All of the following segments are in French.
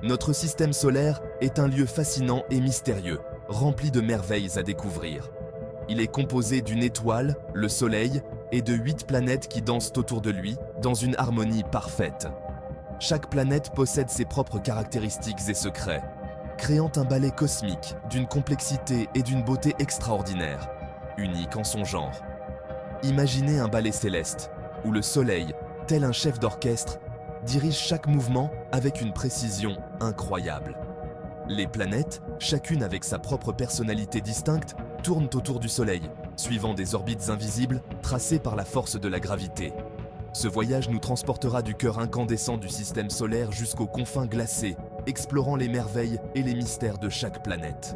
Notre système solaire est un lieu fascinant et mystérieux, rempli de merveilles à découvrir. Il est composé d'une étoile, le Soleil, et de 8 planètes qui dansent autour de lui dans une harmonie parfaite. Chaque planète possède ses propres caractéristiques et secrets, créant un ballet cosmique d'une complexité et d'une beauté extraordinaires, unique en son genre. Imaginez un ballet céleste, où le Soleil, tel un chef d'orchestre, dirige chaque mouvement avec une précision incroyable. Les planètes, chacune avec sa propre personnalité distincte, tournent autour du Soleil, suivant des orbites invisibles tracées par la force de la gravité. Ce voyage nous transportera du cœur incandescent du système solaire jusqu'aux confins glacés, explorant les merveilles et les mystères de chaque planète.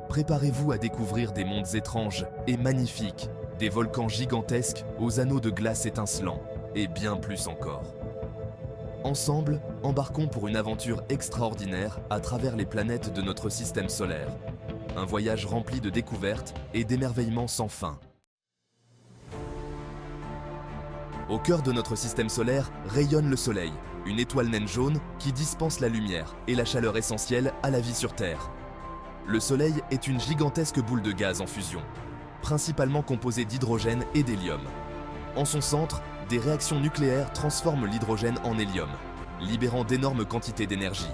Préparez-vous à découvrir des mondes étranges et magnifiques, des volcans gigantesques aux anneaux de glace étincelants, et bien plus encore. Ensemble, embarquons pour une aventure extraordinaire à travers les planètes de notre système solaire. Un voyage rempli de découvertes et d'émerveillements sans fin. Au cœur de notre système solaire rayonne le Soleil, une étoile naine jaune qui dispense la lumière et la chaleur essentielle à la vie sur Terre. Le Soleil est une gigantesque boule de gaz en fusion, principalement composée d'hydrogène et d'hélium. En son centre, des réactions nucléaires transforment l'hydrogène en hélium, libérant d'énormes quantités d'énergie.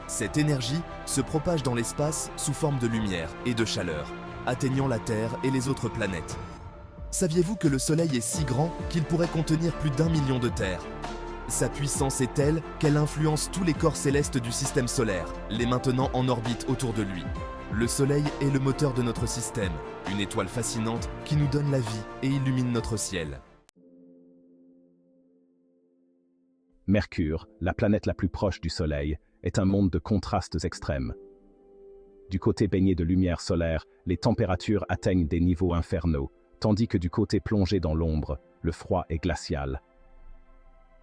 Cette énergie se propage dans l'espace sous forme de lumière et de chaleur, atteignant la Terre et les autres planètes. Saviez-vous que le Soleil est si grand qu'il pourrait contenir plus d'1 million de terres? Sa puissance est telle qu'elle influence tous les corps célestes du système solaire, les maintenant en orbite autour de lui. Le Soleil est le moteur de notre système, une étoile fascinante qui nous donne la vie et illumine notre ciel. Mercure, la planète la plus proche du Soleil, est un monde de contrastes extrêmes. Du côté baigné de lumière solaire, les températures atteignent des niveaux infernaux, tandis que du côté plongé dans l'ombre, le froid est glacial.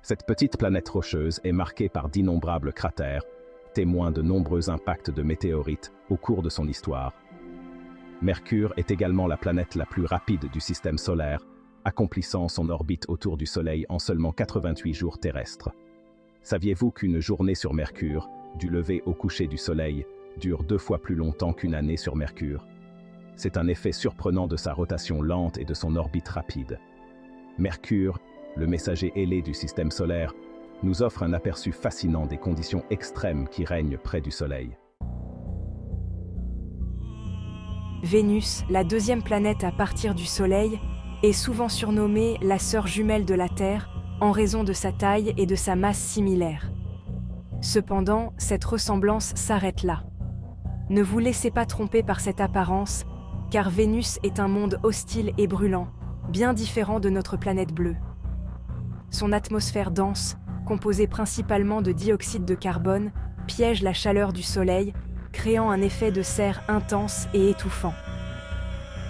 Cette petite planète rocheuse est marquée par d'innombrables cratères, témoins de nombreux impacts de météorites au cours de son histoire. Mercure est également la planète la plus rapide du système solaire, accomplissant son orbite autour du Soleil en seulement 88 jours terrestres. Saviez-vous qu'une journée sur Mercure, du lever au coucher du Soleil, dure 2 fois plus longtemps qu'une année sur Mercure? C'est un effet surprenant de sa rotation lente et de son orbite rapide. Mercure, le messager ailé du système solaire, nous offre un aperçu fascinant des conditions extrêmes qui règnent près du Soleil. Vénus, la deuxième planète à partir du Soleil, est souvent surnommée la sœur jumelle de la Terre en raison de sa taille et de sa masse similaire. Cependant, cette ressemblance s'arrête là. Ne vous laissez pas tromper par cette apparence, car Vénus est un monde hostile et brûlant, bien différent de notre planète bleue. Son atmosphère dense, composée principalement de dioxyde de carbone, piège la chaleur du Soleil, créant un effet de serre intense et étouffant.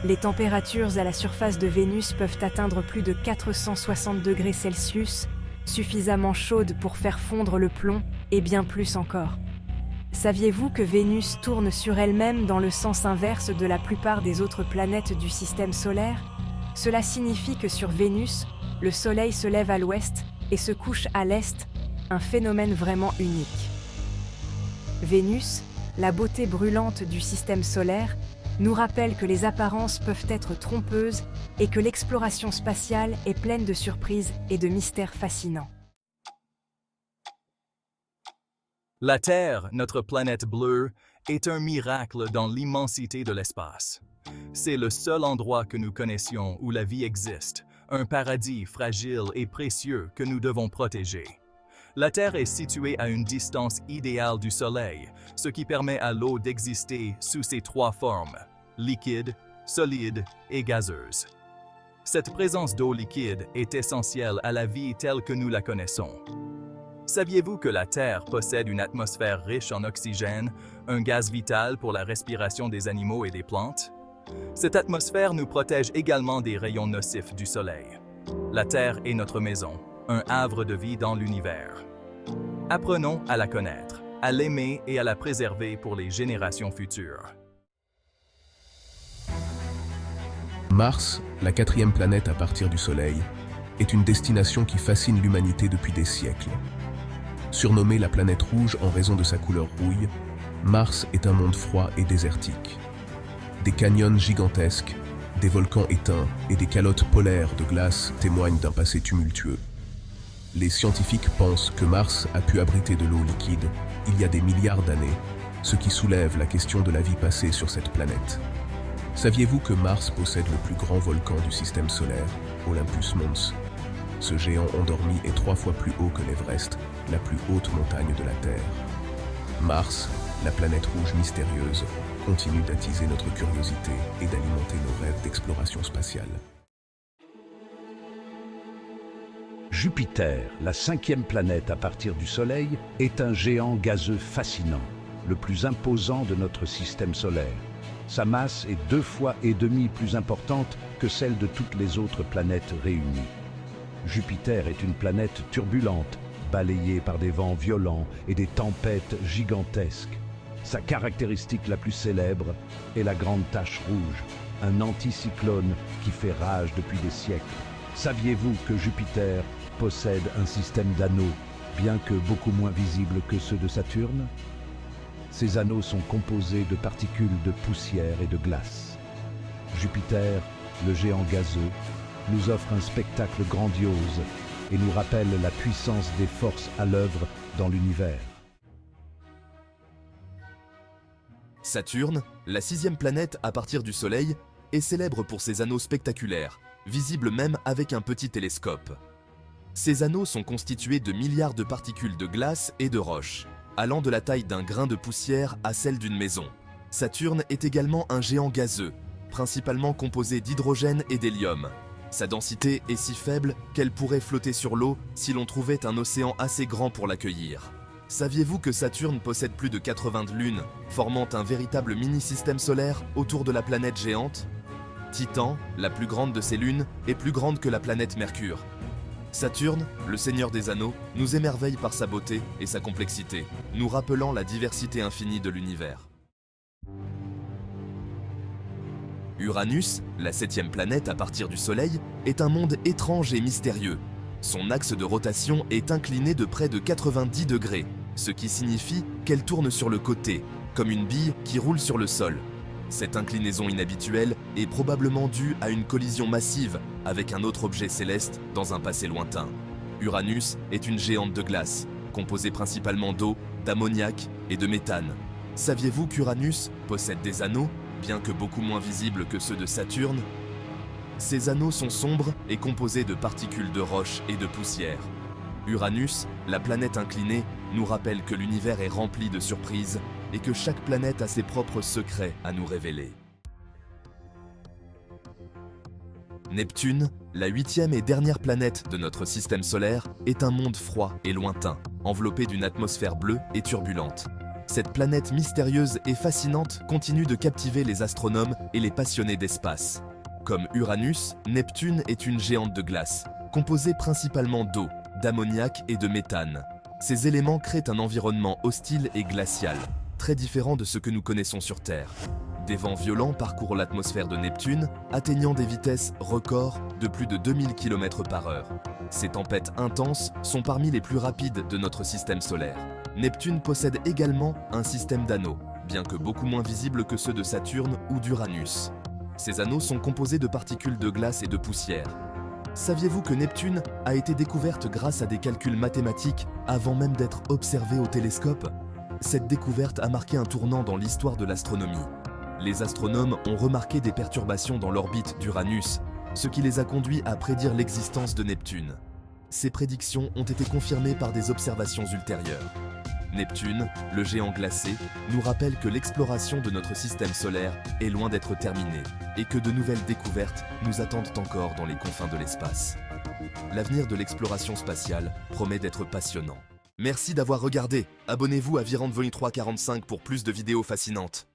Les températures à la surface de Vénus peuvent atteindre plus de 460 degrés Celsius, suffisamment chaudes pour faire fondre le plomb et bien plus encore. Saviez-vous que Vénus tourne sur elle-même dans le sens inverse de la plupart des autres planètes du système solaire? Cela signifie que sur Vénus, le Soleil se lève à l'ouest et se couche à l'est, un phénomène vraiment unique. Vénus, la beauté brûlante du système solaire, nous rappelle que les apparences peuvent être trompeuses et que l'exploration spatiale est pleine de surprises et de mystères fascinants. La Terre, notre planète bleue, est un miracle dans l'immensité de l'espace. C'est le seul endroit que nous connaissions où la vie existe, un paradis fragile et précieux que nous devons protéger. La Terre est située à une distance idéale du Soleil, ce qui permet à l'eau d'exister sous ses 3 formes, liquide, solide et gazeuse. Cette présence d'eau liquide est essentielle à la vie telle que nous la connaissons. Saviez-vous que la Terre possède une atmosphère riche en oxygène, un gaz vital pour la respiration des animaux et des plantes? Cette atmosphère nous protège également des rayons nocifs du Soleil. La Terre est notre maison, un havre de vie dans l'univers. Apprenons à la connaître, à l'aimer et à la préserver pour les générations futures. Mars, la 4e planète à partir du Soleil, est une destination qui fascine l'humanité depuis des siècles. Surnommée la planète rouge en raison de sa couleur rouille, Mars est un monde froid et désertique. Des canyons gigantesques, des volcans éteints et des calottes polaires de glace témoignent d'un passé tumultueux. Les scientifiques pensent que Mars a pu abriter de l'eau liquide il y a des milliards d'années, ce qui soulève la question de la vie passée sur cette planète. Saviez-vous que Mars possède le plus grand volcan du système solaire, Olympus Mons? Ce géant endormi est 3 fois plus haut que l'Everest, la plus haute montagne de la Terre. Mars, la planète rouge mystérieuse, continue d'attiser notre curiosité et d'alimenter nos rêves d'exploration spatiale. Jupiter, la 5e planète à partir du Soleil, est un géant gazeux fascinant, le plus imposant de notre système solaire. Sa masse est 2,5 fois plus importante que celle de toutes les autres planètes réunies. Jupiter est une planète turbulente, balayée par des vents violents et des tempêtes gigantesques. Sa caractéristique la plus célèbre est la grande tache rouge, un anticyclone qui fait rage depuis des siècles. Saviez-vous que Jupiter possède un système d'anneaux, bien que beaucoup moins visible que ceux de Saturne? Ces anneaux sont composés de particules de poussière et de glace. Jupiter, le géant gazeux, nous offre un spectacle grandiose et nous rappelle la puissance des forces à l'œuvre dans l'univers. Saturne, la 6e planète à partir du Soleil, est célèbre pour ses anneaux spectaculaires, visibles même avec un petit télescope. Ces anneaux sont constitués de milliards de particules de glace et de roches, allant de la taille d'un grain de poussière à celle d'une maison. Saturne est également un géant gazeux, principalement composé d'hydrogène et d'hélium. Sa densité est si faible qu'elle pourrait flotter sur l'eau si l'on trouvait un océan assez grand pour l'accueillir. Saviez-vous que Saturne possède plus de 80 lunes, formant un véritable mini-système solaire autour de la planète géante? Titan, la plus grande de ces lunes, est plus grande que la planète Mercure. Saturne, le seigneur des anneaux, nous émerveille par sa beauté et sa complexité, nous rappelant la diversité infinie de l'univers. Uranus, la 7e planète à partir du Soleil, est un monde étrange et mystérieux. Son axe de rotation est incliné de près de 90 degrés, ce qui signifie qu'elle tourne sur le côté, comme une bille qui roule sur le sol. Cette inclinaison inhabituelle est probablement due à une collision massive avec un autre objet céleste dans un passé lointain. Uranus est une géante de glace, composée principalement d'eau, d'ammoniac et de méthane. Saviez-vous qu'Uranus possède des anneaux, bien que beaucoup moins visibles que ceux de Saturne? Ces anneaux sont sombres et composés de particules de roche et de poussière. Uranus, la planète inclinée, nous rappelle que l'univers est rempli de surprises et que chaque planète a ses propres secrets à nous révéler. Neptune, la 8e et dernière planète de notre système solaire, est un monde froid et lointain, enveloppé d'une atmosphère bleue et turbulente. Cette planète mystérieuse et fascinante continue de captiver les astronomes et les passionnés d'espace. Comme Uranus, Neptune est une géante de glace, composée principalement d'eau, d'ammoniac et de méthane. Ces éléments créent un environnement hostile et glacial, très différent de ce que nous connaissons sur Terre. Des vents violents parcourent l'atmosphère de Neptune, atteignant des vitesses records de plus de 2000 km/h. Ces tempêtes intenses sont parmi les plus rapides de notre système solaire. Neptune possède également un système d'anneaux, bien que beaucoup moins visible que ceux de Saturne ou d'Uranus. Ces anneaux sont composés de particules de glace et de poussière. Saviez-vous que Neptune a été découverte grâce à des calculs mathématiques avant même d'être observée au télescope? Cette découverte a marqué un tournant dans l'histoire de l'astronomie. Les astronomes ont remarqué des perturbations dans l'orbite d'Uranus, ce qui les a conduits à prédire l'existence de Neptune. Ces prédictions ont été confirmées par des observations ultérieures. Neptune, le géant glacé, nous rappelle que l'exploration de notre système solaire est loin d'être terminée et que de nouvelles découvertes nous attendent encore dans les confins de l'espace. L'avenir de l'exploration spatiale promet d'être passionnant. Merci d'avoir regardé. Abonnez-vous à Virand Volume 345 pour plus de vidéos fascinantes.